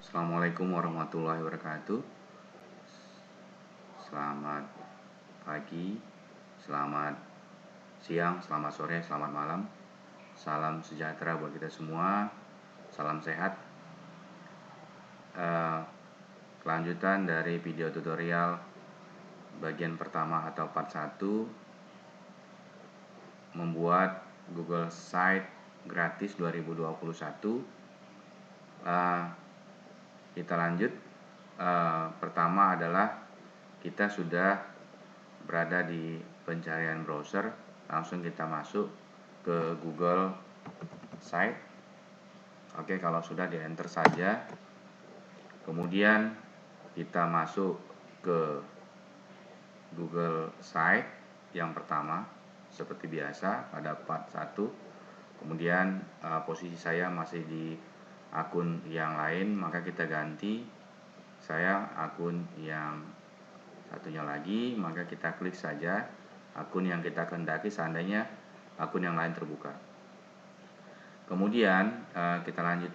Assalamualaikum warahmatullahi wabarakatuh. Selamat pagi, selamat siang, selamat sore, selamat malam. Salam sejahtera buat kita semua. Salam sehat. Kelanjutan dari video tutorial bagian pertama atau part 1 membuat Google Site gratis 2021. Kita lanjut. Pertama adalah kita sudah berada di pencarian browser, langsung kita masuk ke Google Site. Oke, kalau sudah di enter saja. Kemudian kita masuk ke Google Site yang pertama seperti biasa pada part 1. Kemudian posisi saya masih di akun yang lain, maka kita ganti saya akun yang satunya lagi, maka kita klik saja akun yang kita kehendaki seandainya akun yang lain terbuka. Kemudian kita lanjut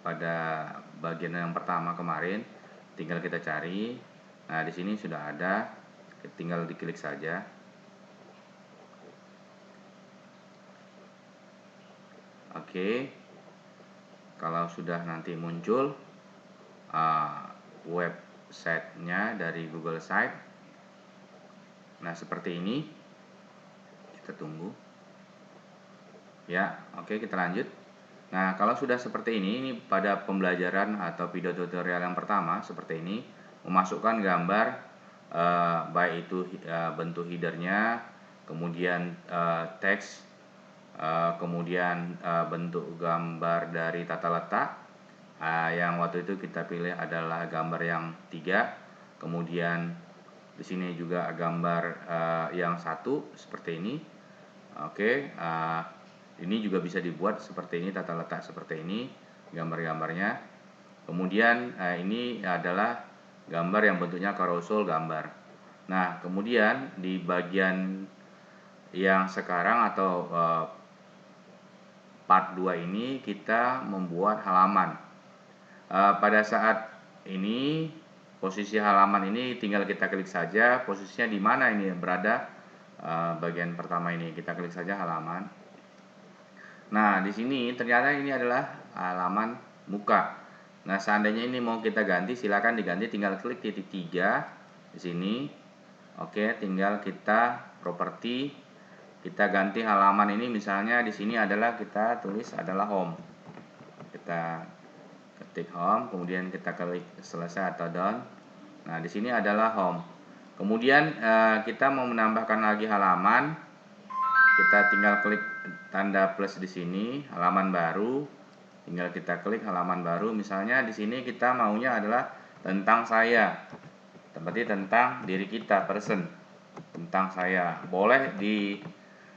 pada bagian yang pertama kemarin, tinggal kita cari. Nah, di sini sudah ada, tinggal diklik saja. Oke, kalau sudah nanti muncul websitenya dari Google Site, nah seperti ini. Kita tunggu ya. Oke, kita lanjut. Nah, kalau sudah seperti ini pada pembelajaran atau video tutorial yang pertama seperti ini, memasukkan gambar baik itu bentuk headernya, kemudian teks, kemudian bentuk gambar dari tata letak. Yang waktu itu kita pilih adalah gambar yang 3. Kemudian di sini juga gambar yang 1 seperti ini. Oke, ini juga bisa dibuat seperti ini, tata letak seperti ini gambar-gambarnya. Kemudian ini adalah gambar yang bentuknya carousel gambar. Nah, kemudian di bagian yang sekarang atau part 2 ini kita membuat halaman. Pada saat ini posisi halaman ini tinggal kita klik saja posisinya di mana ini berada. Bagian pertama ini kita klik saja halaman. Nah, di sini ternyata ini adalah halaman muka. Nah, seandainya ini mau kita ganti, silakan diganti, tinggal klik titik 3 di sini. Oke, tinggal kita properti, kita ganti halaman ini, misalnya di sini adalah kita tulis adalah home. Kita ketik home, kemudian kita klik selesai atau done. Nah, di sini adalah home. Kemudian kita mau menambahkan lagi halaman, kita tinggal klik tanda plus di sini, halaman baru. Tinggal kita klik halaman baru. Misalnya di sini kita maunya adalah tentang saya, berarti tentang diri kita, person, tentang saya. Boleh di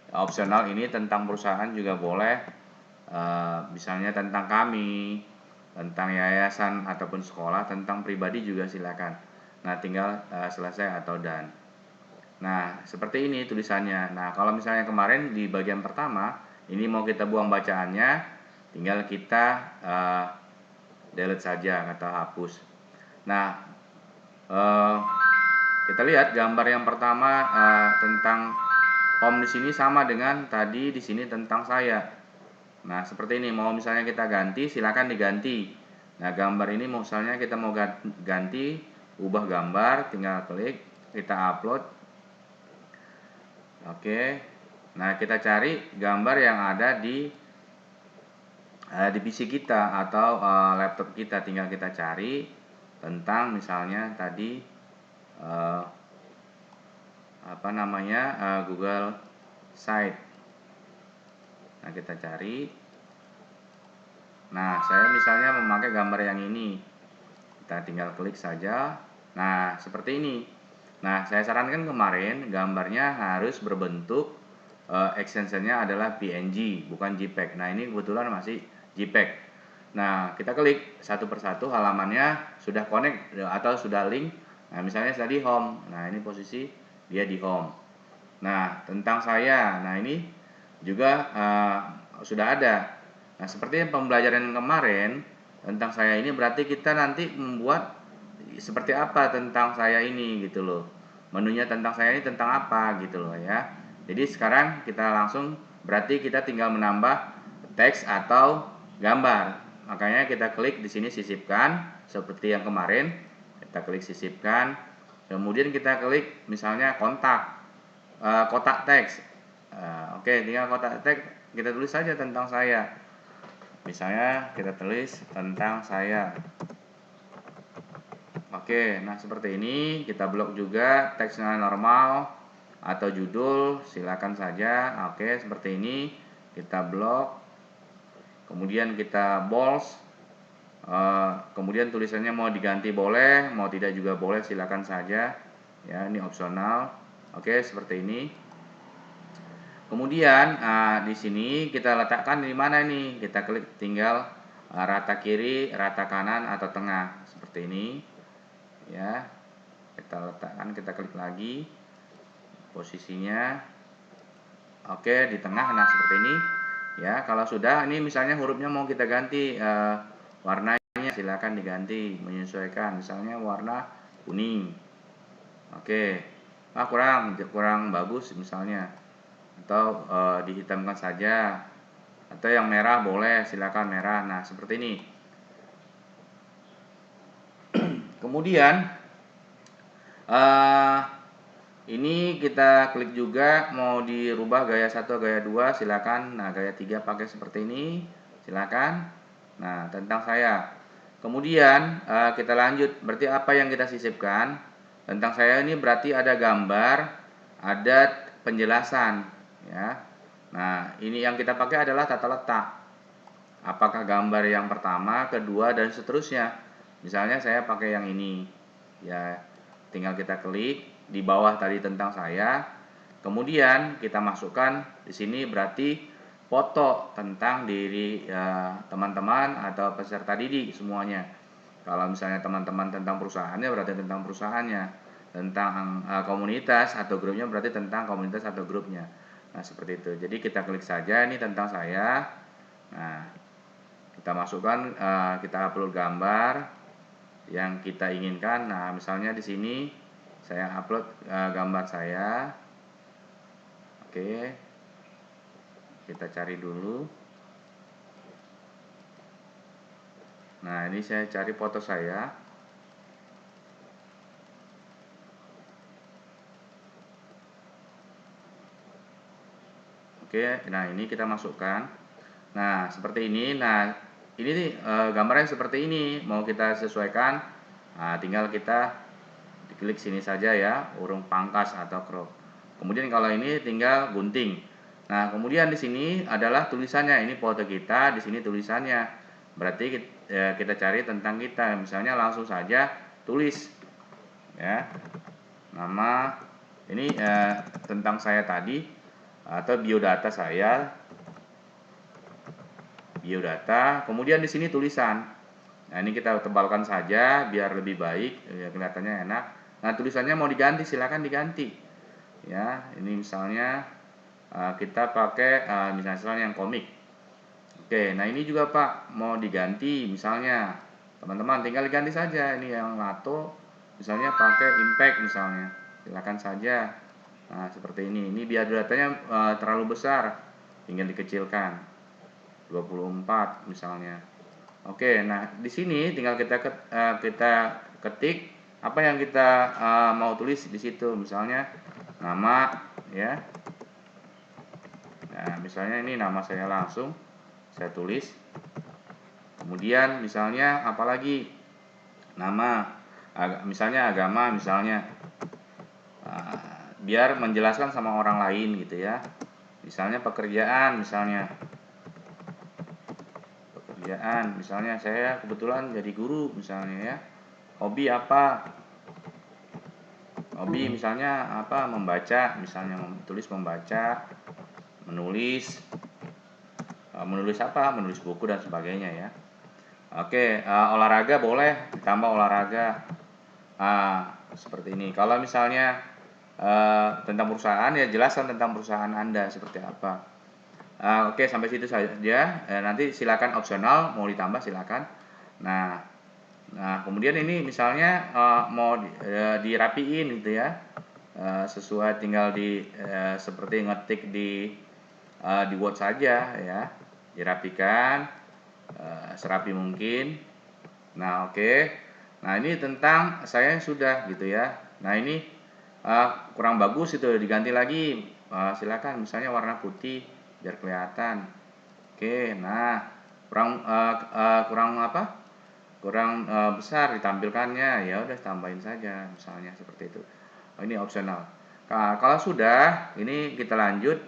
opsional ini tentang perusahaan juga boleh. Misalnya tentang kami, tentang yayasan ataupun sekolah, tentang pribadi juga silakan. Nah, tinggal selesai atau done. Nah, seperti ini tulisannya. Nah, kalau misalnya kemarin di bagian pertama, ini mau kita buang bacaannya, tinggal kita delete saja atau hapus. Nah, kita lihat gambar yang pertama tentang home di sini sama dengan tadi di sini tentang saya. Nah, seperti ini. Mau misalnya kita ganti, silakan diganti. Nah, gambar ini misalnya kita mau ganti, ubah gambar, tinggal klik, kita upload. Oke, nah kita cari gambar yang ada di PC kita atau laptop kita, tinggal kita cari tentang misalnya tadi Google Site. Nah, kita cari. Nah, saya misalnya memakai gambar yang ini, kita tinggal klik saja. Nah, seperti ini. Nah, saya sarankan kemarin gambarnya harus berbentuk extensionnya adalah PNG, bukan JPEG. Nah, ini kebetulan masih JPEG. Nah, kita klik satu persatu halamannya sudah connect atau sudah link. Nah, misalnya tadi home. Nah, ini posisi dia di home. Nah, tentang saya. Nah, ini juga sudah ada. Nah, seperti pembelajaran yang kemarin tentang saya ini, berarti kita nanti membuat seperti apa tentang saya ini gitu loh. Menunya tentang saya ini tentang apa gitu loh ya. Jadi sekarang kita langsung, berarti kita tinggal menambah teks atau gambar. Makanya kita klik di sini sisipkan seperti yang kemarin. Kita klik sisipkan. Kemudian kita klik misalnya kotak teks. Oke, tinggal kotak teks kita tulis saja tentang saya. Misalnya kita tulis tentang saya. Oke, nah seperti ini. Kita blok juga teksnya normal atau judul, silakan saja. Oke, seperti ini kita blok. Kemudian kita bold. Kemudian tulisannya mau diganti boleh, mau tidak juga boleh, silakan saja. Ya, ini opsional. Oke, seperti ini. Kemudian di sini kita letakkan di mana nih? Kita klik tinggal rata kiri, rata kanan atau tengah seperti ini. Ya, kita letakkan, kita klik lagi posisinya. Oke, di tengah. Nah, seperti ini. Ya, kalau sudah, ini misalnya hurufnya mau kita ganti warnanya, silakan diganti menyesuaikan. Misalnya warna kuning. Oke. Kurang bagus misalnya, atau dihitamkan saja, atau yang merah boleh, silakan merah. Nah, seperti ini. Kemudian ini kita klik juga, mau dirubah gaya 1, gaya 2, silakan. Nah, gaya 3 pakai seperti ini, silakan. Nah, tentang saya. Kemudian kita lanjut, berarti apa yang kita sisipkan tentang saya ini, berarti ada gambar, ada penjelasan ya. Nah, ini yang kita pakai adalah tata letak. Apakah gambar yang pertama, kedua, dan seterusnya. Misalnya saya pakai yang ini. Ya, tinggal kita klik di bawah tadi tentang saya. Kemudian kita masukkan di sini berarti foto tentang diri teman-teman atau peserta didik semuanya. Kalau misalnya teman-teman tentang perusahaannya, berarti tentang perusahaannya. Tentang komunitas atau grupnya, berarti tentang komunitas atau grupnya. Nah, seperti itu. Jadi kita klik saja ini tentang saya. Nah, kita masukkan, kita upload gambar yang kita inginkan. Nah, misalnya di sini saya upload gambar saya. Oke, kita cari dulu. Nah, ini saya cari foto saya. Oke, nah ini kita masukkan. Nah, seperti ini. Nah, ini gambarnya seperti ini. Mau kita sesuaikan, nah, tinggal kita diklik sini saja ya, urung pangkas atau crop. Kemudian kalau ini tinggal gunting. Nah, kemudian di sini adalah tulisannya. Ini foto kita, di sini tulisannya. Berarti kita cari tentang kita. Misalnya langsung saja tulis ya, nama ini tentang saya tadi, atau biodata saya, biodata. Kemudian di sini tulisan. Nah, ini kita tebalkan saja biar lebih baik, ya, kelihatannya enak. Nah, tulisannya mau diganti, silakan diganti. Ya, ini misalnya kita pakai misalnya yang komik. Oke, nah ini juga Pak mau diganti, misalnya teman-teman tinggal diganti saja. Ini yang lato, misalnya pakai impact misalnya, silakan saja. Nah, seperti ini. Ini biar datanya terlalu besar, tinggal dikecilkan 24 misalnya. Oke, nah di sini tinggal kita ketik apa yang kita mau tulis di situ, misalnya nama ya. Nah, misalnya ini nama saya langsung saya tulis. Kemudian misalnya apalagi nama, misalnya agama misalnya, biar menjelaskan sama orang lain gitu ya. Misalnya pekerjaan, misalnya saya kebetulan jadi guru misalnya ya. Hobi apa? Hobi misalnya apa? Membaca, misalnya tulis membaca, menulis apa? Menulis buku dan sebagainya ya. Oke, olahraga boleh ditambah olahraga. Seperti ini. Kalau misalnya tentang perusahaan, ya jelaskan tentang perusahaan Anda seperti apa. Oke, sampai situ saja. Nanti silakan opsional mau ditambah silakan. Nah, kemudian ini misalnya mau dirapiin gitu ya. Sesuai tinggal seperti ngetik di Word saja ya. Dirapikan serapi mungkin. Nah, oke. Nah, ini tentang saya sudah gitu ya. Nah, ini kurang bagus itu diganti lagi. Silakan misalnya warna putih biar kelihatan. Oke, nah kurang apa? Kurang besar ditampilkannya, ya udah tambahin saja misalnya seperti itu. Ini opsional. Kalau sudah, ini kita lanjut.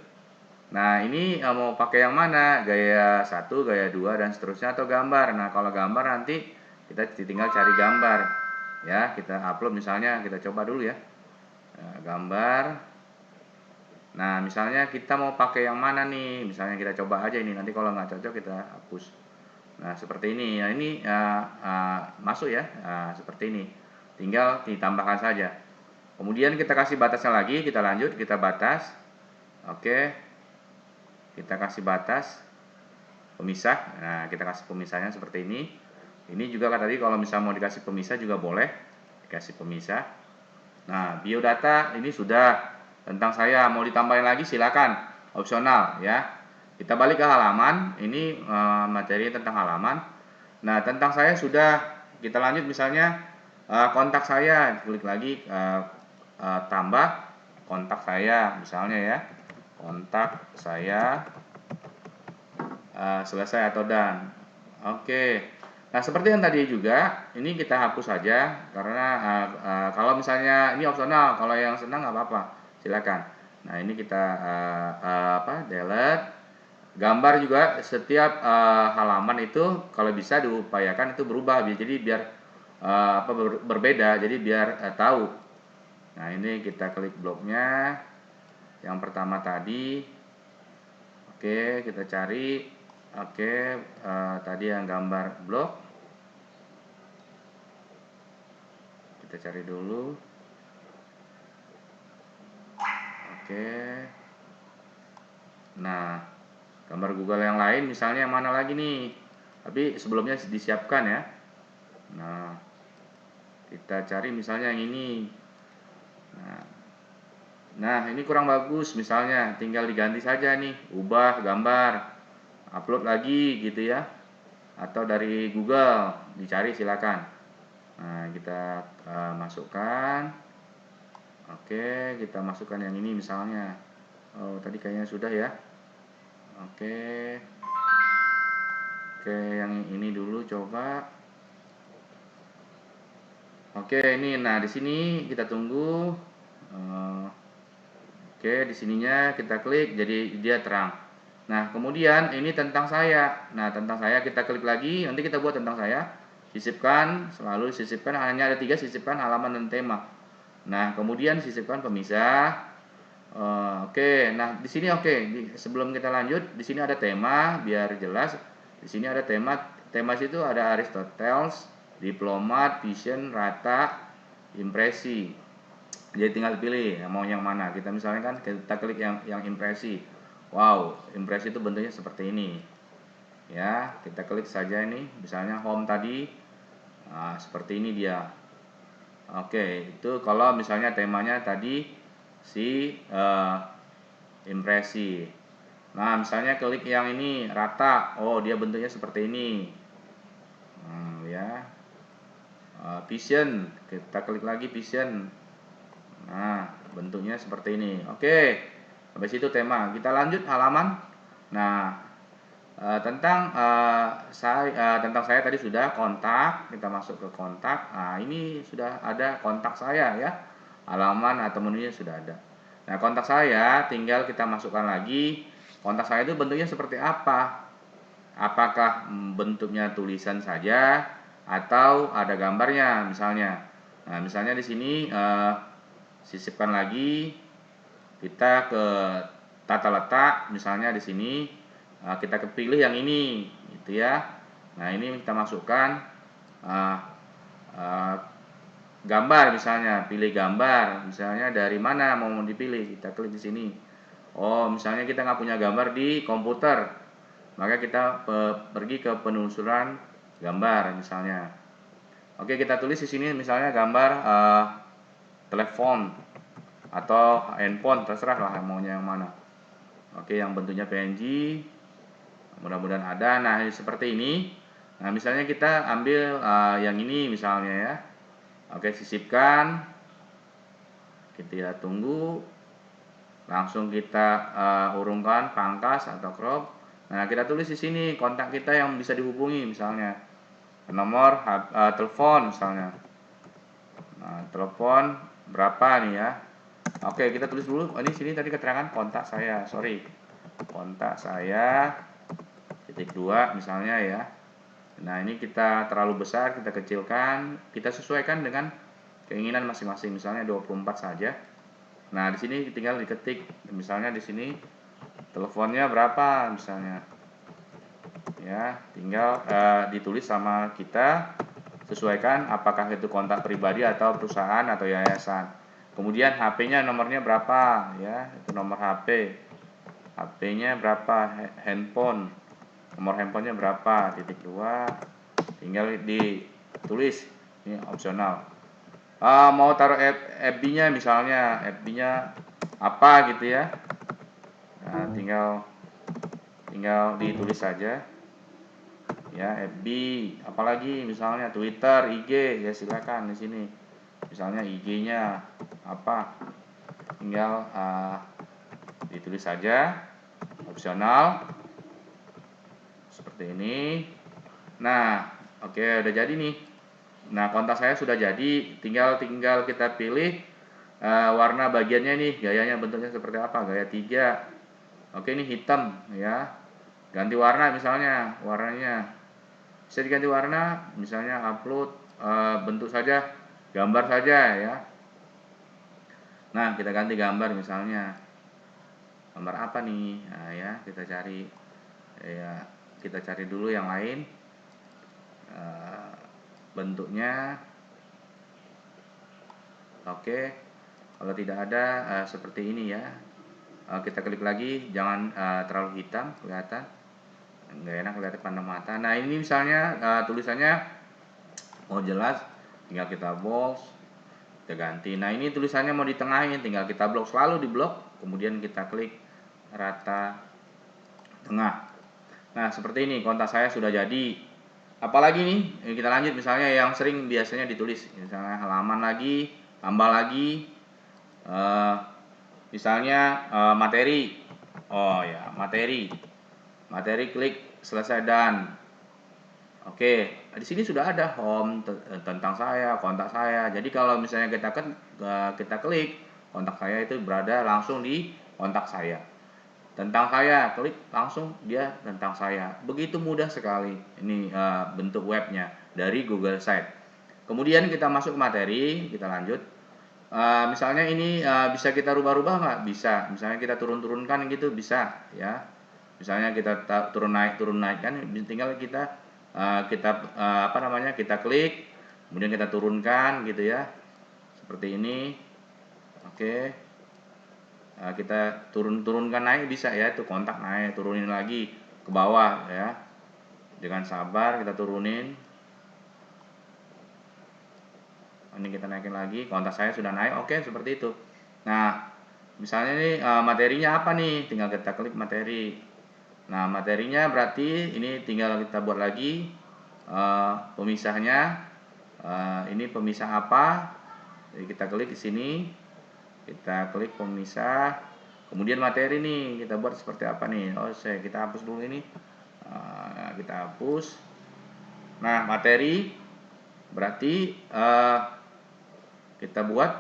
Nah, ini mau pakai yang mana? Gaya 1, gaya 2 dan seterusnya atau gambar. Nah, kalau gambar nanti kita tinggal cari gambar. Ya, kita upload misalnya, kita coba dulu ya. Gambar. Nah, misalnya kita mau pakai yang mana nih? Misalnya kita coba aja ini. Nanti kalau nggak cocok kita hapus. Nah, seperti ini. Nah, ini masuk ya. Seperti ini. Tinggal ditambahkan saja. Kemudian kita kasih batasnya lagi. Kita lanjut, kita batas. Oke. Kita kasih batas pemisah. Nah, kita kasih pemisahnya seperti ini. Ini juga kan tadi kalau misalnya mau dikasih pemisah juga boleh. Dikasih pemisah. Nah, biodata ini sudah tentang saya. Mau ditambahin lagi silakan. Opsional ya. Kita balik ke halaman. Ini materi tentang halaman. Nah, tentang saya sudah. Kita lanjut misalnya kontak saya. Klik lagi tambah kontak saya misalnya ya. Kontak saya selesai atau done. Oke. Nah, seperti yang tadi juga, ini kita hapus saja karena kalau misalnya ini opsional, kalau yang senang nggak apa-apa, silakan. Nah, ini kita delete. Gambar juga setiap halaman itu kalau bisa diupayakan itu berubah, jadi biar berbeda, jadi biar tahu. Nah, ini kita klik bloknya. Yang pertama tadi, oke, kita cari. Oke, tadi yang gambar blok. Kita cari dulu. Oke. Nah, gambar Google yang lain misalnya yang mana lagi nih? Tapi sebelumnya disiapkan ya. Nah, kita cari misalnya yang ini. Nah, ini kurang bagus misalnya, tinggal diganti saja nih, ubah gambar, upload lagi gitu ya. Atau dari Google dicari silakan. Nah, kita masukkan. Oke, kita masukkan yang ini misalnya. Oh, tadi kayaknya sudah ya. Oke. Oke, yang ini dulu coba. Oke, ini nah di sini kita tunggu. Oke, di sininya kita klik jadi dia terang. Nah, kemudian ini tentang saya. Nah, tentang saya kita klik lagi, nanti kita buat tentang saya. Sisipkan, selalu sisipkan, hanya ada 3, sisipkan halaman dan tema. Nah, kemudian sisipkan pemisah. Oke, nah di sini sebelum kita lanjut, di sini ada tema biar jelas. Di sini ada tema, situ ada Aristoteles, diplomat, vision, rata, impresi. Jadi tinggal pilih mau yang mana. Kita misalnya kan kita klik yang impresi. Wow, impresi itu bentuknya seperti ini. Ya, kita klik saja ini, misalnya home tadi. Nah, seperti ini dia. Oke, itu kalau misalnya temanya tadi si impresi. Nah, misalnya klik yang ini rata. Oh, dia bentuknya seperti ini. Ya. Vision, kita klik lagi vision. Nah, bentuknya seperti ini. Oke. Habis itu tema. Kita lanjut halaman. Nah, tentang saya tadi sudah kontak. Kita masuk ke kontak. Nah, ini sudah ada kontak saya ya. Halaman atau menunya sudah ada. Nah, kontak saya tinggal kita masukkan lagi. Kontak saya itu bentuknya seperti apa? Apakah bentuknya tulisan saja atau ada gambarnya misalnya. Nah, misalnya di sini sisipkan lagi, kita ke tata letak, misalnya di sini kita kepilih yang ini gitu ya. Nah, ini kita masukkan gambar misalnya, pilih gambar misalnya dari mana mau dipilih, kita klik di sini. Oh, misalnya kita nggak punya gambar di komputer, maka kita pergi ke penelusuran gambar misalnya. Oke, kita tulis di sini misalnya gambar telepon atau handphone, terserah lah maunya yang mana. Oke, yang bentuknya PNG, mudah-mudahan ada. Nah, seperti ini. Nah, misalnya kita ambil yang ini misalnya ya. Oke, sisipkan. Kita tunggu. Langsung kita urungkan, pangkas atau crop. Nah, kita tulis di sini kontak kita yang bisa dihubungi misalnya. Nomor telepon misalnya. Nah, telepon berapa nih ya? Oke, kita tulis dulu. Oh, ini sini tadi keterangan kontak saya. Sorry. Kontak saya _2 misalnya ya. Nah, ini kita terlalu besar, kita kecilkan, kita sesuaikan dengan keinginan masing-masing. Misalnya 24 saja. Nah, di sini tinggal diketik. Misalnya di sini teleponnya berapa misalnya. Ya, tinggal ditulis sama kita, sesuaikan apakah itu kontak pribadi atau perusahaan atau yayasan. Kemudian HP-nya nomornya berapa ya, itu nomor HP. HP-nya berapa, handphone. Nomor handphonenya berapa, _2. Tinggal ditulis, ini opsional. Mau taruh FB-nya misalnya, FB-nya apa gitu ya. Nah, tinggal ditulis saja. Ya, FB, apalagi misalnya Twitter, IG, ya silakan di sini. Misalnya IG-nya apa, tinggal ditulis saja, opsional seperti ini. Nah, oke, udah jadi nih. Nah, kontak saya sudah jadi, tinggal kita pilih warna bagiannya nih, gayanya bentuknya seperti apa, gaya 3. Oke, ini hitam ya. Ganti warna misalnya, warnanya bisa diganti warna, misalnya upload bentuk saja, gambar saja ya. Nah, kita ganti gambar misalnya. Gambar apa nih? Nah, ya, kita cari ya, kita cari dulu yang lain. Bentuknya oke. Kalau tidak ada seperti ini ya. Kita klik lagi, jangan terlalu hitam kelihatan. Nggak enak kelihatan pandang mata. Nah, ini misalnya tulisannya mau jelas, tinggal kita bold, kita ganti. Nah, ini tulisannya mau ditengahin, tinggal kita blok, selalu di blok, kemudian kita klik rata tengah. Nah, seperti ini kontak saya sudah jadi. Apalagi nih, kita lanjut misalnya yang sering biasanya ditulis, misalnya halaman lagi, tambah lagi, misalnya materi. Oh ya, materi. Materi, klik selesai dan oke, di sini sudah ada home tentang saya, kontak saya. Jadi kalau misalnya kita klik kontak saya, itu berada langsung di kontak saya. Tentang saya, klik langsung dia tentang saya. Begitu mudah sekali ini bentuk webnya dari Google Site. Kemudian kita masuk ke materi, kita lanjut. Misalnya ini bisa kita rubah-rubah nggak? Bisa. Misalnya kita turun-turunkan gitu bisa ya. Misalnya kita turun naik kan, tinggal kita kita klik, kemudian kita turunkan gitu ya, seperti ini. Oke, kita turunkan naik bisa ya, itu kontak naik, turunin lagi ke bawah ya, dengan sabar kita turunin. Ini kita naikin lagi, kontak saya sudah naik. Oke, seperti itu. Nah, misalnya nih materinya apa nih, tinggal kita klik materi. Nah, materinya berarti ini tinggal kita buat lagi pemisahnya. Ini pemisah apa? Jadi kita klik di sini, kita klik pemisah. Kemudian materi nih kita buat seperti apa nih? Kita hapus dulu ini. Kita hapus. Nah, materi berarti kita buat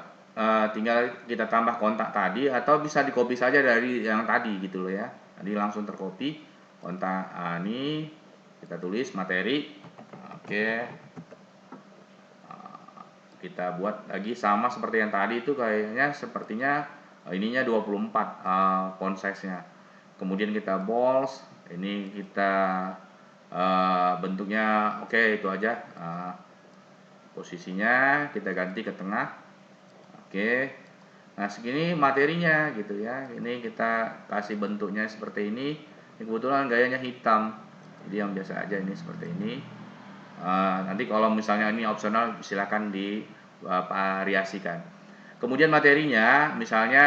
tinggal kita tambah kontak tadi, atau bisa di copy saja dari yang tadi gitu loh ya. Tadi langsung tercopy kontak. Ini kita tulis materi. Oke, kita buat lagi sama seperti yang tadi, itu kayaknya sepertinya ininya 24 font size nya. Kemudian kita bold, ini kita bentuknya oke, itu aja. Posisinya kita ganti ke tengah. Oke, Nah, segini materinya gitu ya. Ini kita kasih bentuknya seperti ini. Ini kebetulan gayanya hitam. Jadi yang biasa aja ini seperti ini. Nanti kalau misalnya ini opsional silahkan divariasikan. Kemudian materinya misalnya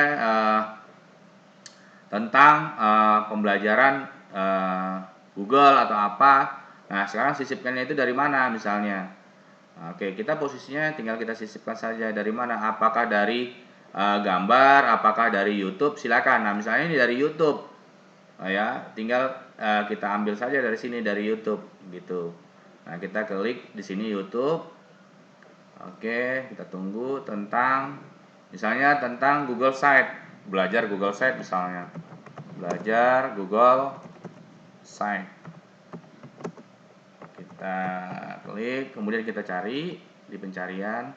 tentang pembelajaran Google atau apa. Nah, sekarang sisipkannya itu dari mana misalnya? Oke, kita posisinya tinggal kita sisipkan saja dari mana. Apakah dari gambar, apakah dari YouTube? Silakan. Nah, misalnya ini dari YouTube, ya, tinggal kita ambil saja dari sini dari YouTube, gitu. Nah, kita klik di sini YouTube. Oke, kita tunggu tentang, misalnya tentang Google Site, belajar Google Site misalnya, belajar Google Site. Kita klik, kemudian kita cari di pencarian.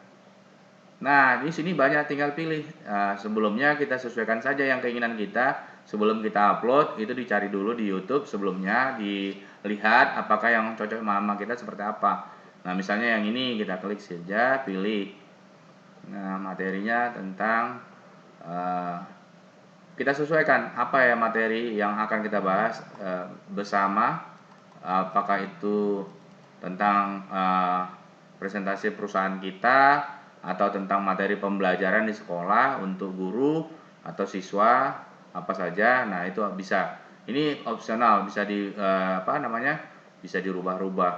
Nah, di sini banyak, tinggal pilih. Sebelumnya kita sesuaikan saja yang keinginan kita. Sebelum kita upload, itu dicari dulu di YouTube sebelumnya, dilihat apakah yang cocok sama kita seperti apa. Nah, misalnya yang ini kita klik saja, pilih. Nah, materinya tentang kita sesuaikan apa ya materi yang akan kita bahas bersama. Apakah itu tentang presentasi perusahaan kita, atau tentang materi pembelajaran di sekolah untuk guru atau siswa apa saja. Nah, itu bisa. Ini opsional, bisa bisa dirubah-rubah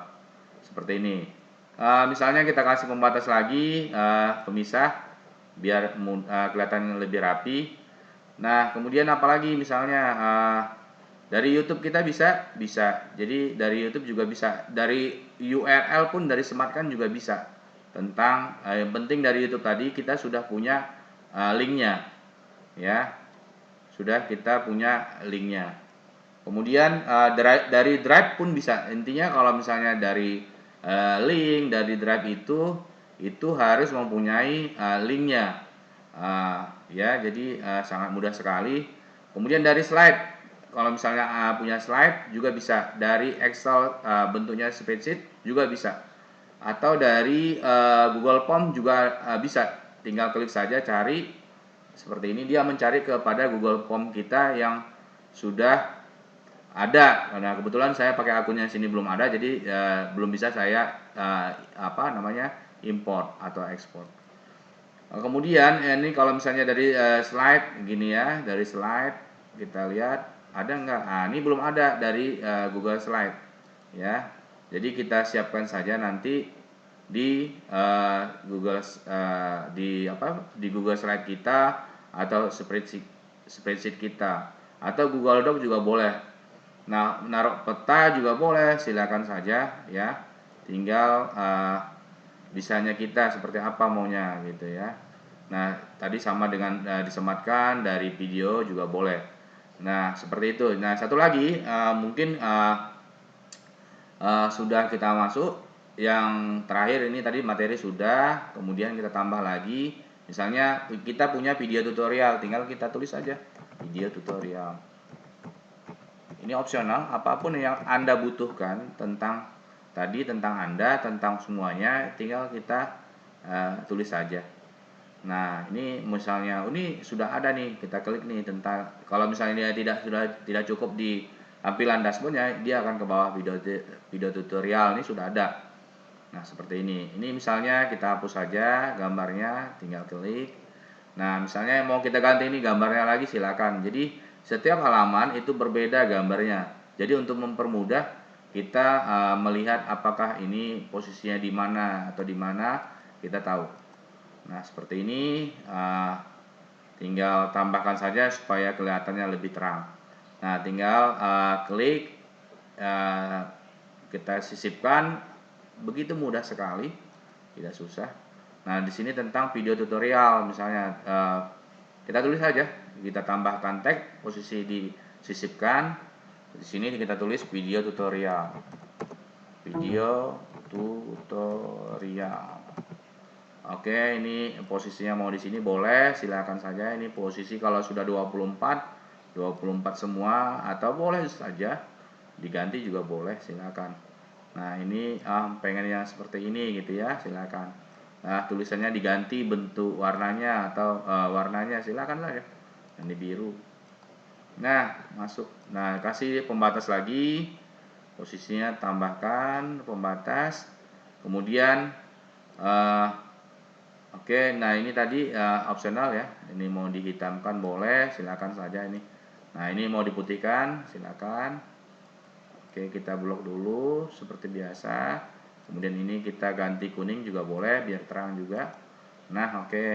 seperti ini. Misalnya kita kasih pembatas lagi, pemisah biar kelihatan lebih rapi. Nah, kemudian apalagi misalnya dari YouTube kita bisa. Jadi dari YouTube juga bisa, dari URL pun dari Sematkan juga bisa. Tentang yang penting dari YouTube tadi kita sudah punya linknya, ya, sudah kita punya linknya. Kemudian dari Drive pun bisa. Intinya kalau misalnya dari link dari Drive itu harus mempunyai linknya. Ya, jadi sangat mudah sekali. Kemudian dari slide, kalau misalnya punya slide juga bisa. Dari Excel bentuknya spreadsheet juga bisa. Atau dari Google Form juga bisa. Tinggal klik saja cari seperti ini, dia mencari kepada Google Form kita yang sudah ada. Nah, kebetulan saya pakai akunnya sini belum ada, jadi belum bisa saya import atau ekspor. Kemudian ini kalau misalnya dari slide gini ya, dari slide kita lihat ada enggak? Ini belum ada dari Google Slide, ya. Jadi kita siapkan saja nanti di di Google Slide kita, atau spreadsheet kita, atau Google Doc juga boleh. Nah, menaruh peta juga boleh, silakan saja ya. Tinggal bisanya kita seperti apa maunya gitu ya. Nah, tadi sama dengan disematkan dari video juga boleh. Nah, seperti itu. Nah, satu lagi mungkin sudah kita masuk. Yang terakhir ini tadi materi sudah, kemudian kita tambah lagi. Misalnya kita punya video tutorial, tinggal kita tulis aja video tutorial. Ini opsional, apapun yang Anda butuhkan tentang Anda, tentang semuanya, tinggal kita tulis saja. Nah, ini misalnya ini sudah ada nih, kita klik nih tentang, kalau misalnya dia tidak cukup di tampilan dashboardnya, dia akan ke bawah video tutorial, ini sudah ada. Nah, seperti ini. Ini misalnya kita hapus saja gambarnya, tinggal klik. Nah, misalnya mau kita ganti ini gambarnya lagi, silakan. Jadi setiap halaman itu berbeda gambarnya. Jadi untuk mempermudah kita melihat apakah ini posisinya di mana atau di mana, kita tahu. Nah, seperti ini, tinggal tambahkan saja supaya kelihatannya lebih terang. Nah, tinggal klik, kita sisipkan. Begitu mudah sekali, tidak susah. Nah, di sini tentang video tutorial misalnya, kita tulis saja, kita tambahkan tag, posisi disisipkan. Di sini kita tulis video tutorial. Video tutorial. Oke, ini posisinya mau di sini boleh, silakan saja. Ini posisi kalau sudah 24 semua, atau boleh saja diganti juga boleh, silakan. Nah, ini pengen yang seperti ini gitu ya, silakan. Nah, tulisannya diganti bentuk warnanya atau warnanya silakan lah ya. Ini biru. Nah, masuk. Nah, kasih pembatas lagi. Posisinya tambahkan pembatas. Kemudian oke, nah ini tadi opsional ya. Ini mau dihitamkan boleh, silakan saja ini. Nah, ini mau diputihkan, silakan. Oke, kita blok dulu seperti biasa. Kemudian ini kita ganti kuning juga boleh biar terang juga. Nah, oke.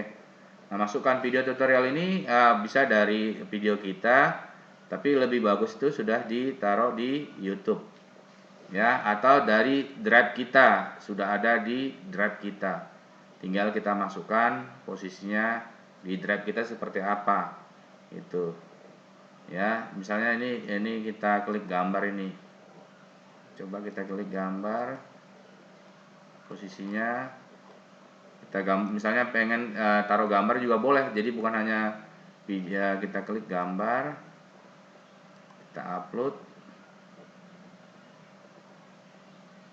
Nah, masukkan video tutorial ini bisa dari video kita, tapi lebih bagus itu sudah ditaruh di YouTube. Ya, atau dari drive kita, sudah ada di drive kita. Tinggal kita masukkan posisinya di drive kita seperti apa. Itu. Ya, misalnya ini kita klik gambar ini. Coba kita klik gambar, posisinya misalnya pengen taruh gambar juga boleh, jadi bukan hanya video. Kita klik gambar, kita upload.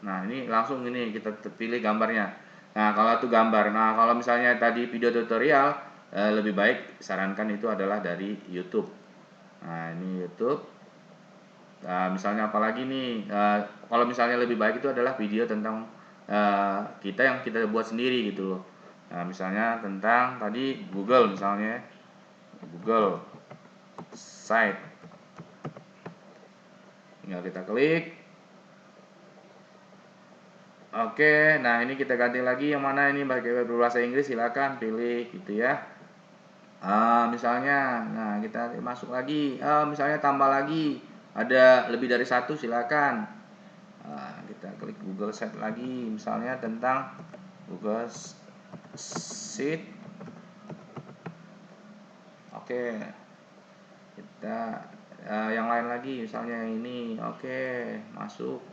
Nah, ini langsung ini kita pilih gambarnya. Nah, kalau itu gambar. Nah, kalau misalnya tadi video tutorial, lebih baik sarankan itu adalah dari YouTube. Nah, ini YouTube. Nah, misalnya apalagi nih, kalau misalnya lebih baik itu adalah video tentang kita yang kita buat sendiri gitu loh. Nah, misalnya tentang tadi Google misalnya, Google Site. Tinggal kita klik. Oke, nah ini kita ganti lagi yang mana ini pakai berbahasa Inggris, silakan pilih gitu ya. Misalnya, nah kita masuk lagi, misalnya tambah lagi, ada lebih dari satu silakan. Kita klik Google Sheet lagi, misalnya tentang Google Sheet. Oke, kita yang lain lagi, misalnya ini, oke, masuk.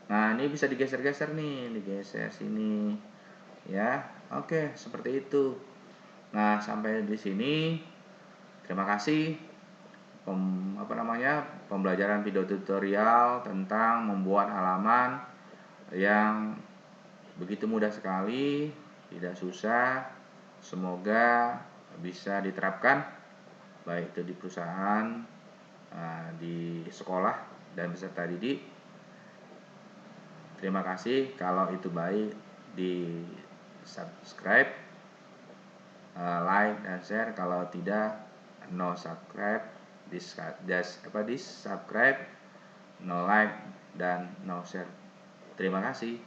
Nah, ini bisa digeser-geser nih, digeser sini, ya. Oke, seperti itu. Nah, sampai di sini. Terima kasih pembelajaran video tutorial tentang membuat halaman yang begitu mudah sekali, tidak susah. Semoga bisa diterapkan baik itu di perusahaan, di sekolah dan peserta didik. Terima kasih. Kalau itu baik, di subscribe, like dan share. Kalau tidak, no subscribe, di subscribe, no like dan no share. Terima kasih.